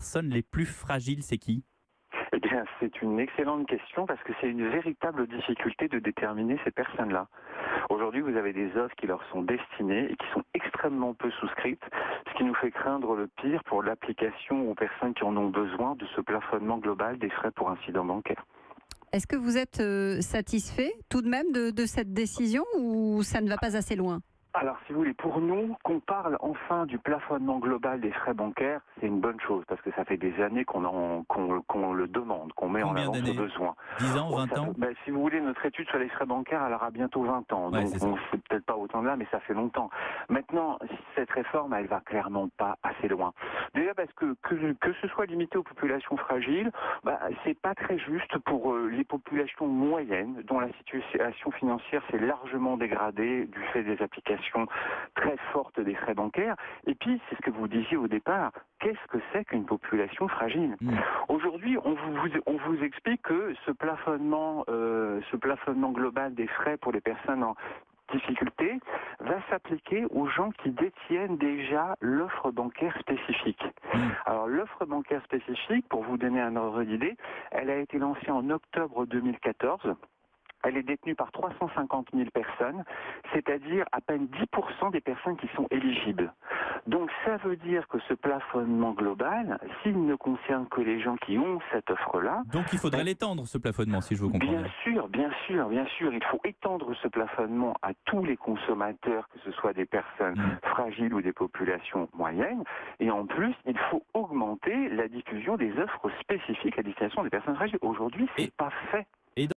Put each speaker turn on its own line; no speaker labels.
personnes les plus fragiles, c'est qui ?
Eh bien, c'est une excellente question parce que c'est une véritable difficulté de déterminer ces personnes-là. Aujourd'hui, vous avez des offres qui leur sont destinées et qui sont extrêmement peu souscrites, ce qui nous fait craindre le pire pour l'application aux personnes qui en ont besoin de ce plafonnement global des frais pour incident bancaire.
Est-ce que vous êtes satisfait tout de même de cette décision ou ça ne va pas assez loin ?
Alors, si vous voulez, pour nous, qu'on parle enfin du plafonnement global des frais bancaires, c'est une bonne chose, parce que ça fait des années qu'on le demande, qu'on met en
Combien
avant ce
d'années ?
besoin.
10 ans, 20 ans ?
Si vous voulez, notre étude sur les frais bancaires, elle aura bientôt 20 ans,
Ouais,
donc
c'est ça.
c'est peut-être pas autant de là, mais ça fait longtemps. Maintenant, cette réforme, elle va clairement pas assez loin. Déjà parce que ce soit limité aux populations fragiles, c'est pas très juste pour les populations moyennes, dont la situation financière s'est largement dégradée du fait des applications très fortes des frais bancaires. Et puis, c'est ce que vous disiez au départ, qu'est-ce que c'est qu'une population fragile ? Aujourd'hui, on vous explique que ce plafonnement global des frais pour les personnes en difficulté va s'appliquer aux gens qui détiennent déjà l'offre bancaire spécifique. Alors l'offre bancaire spécifique, pour vous donner un ordre d'idée, elle a été lancée en octobre 2014. Elle est détenue par 350 000 personnes, c'est-à-dire à peine 10% des personnes qui sont éligibles. Donc ça veut dire que ce plafonnement global, s'il ne concerne que les gens qui ont cette offre-là...
Donc il faudrait l'étendre, ce plafonnement, si je vous comprends bien.
Bien sûr. Il faut étendre ce plafonnement à tous les consommateurs, que ce soit des personnes fragiles ou des populations moyennes. Et en plus, il faut augmenter la diffusion des offres spécifiques à destination des personnes fragiles. Aujourd'hui, c'est pas fait.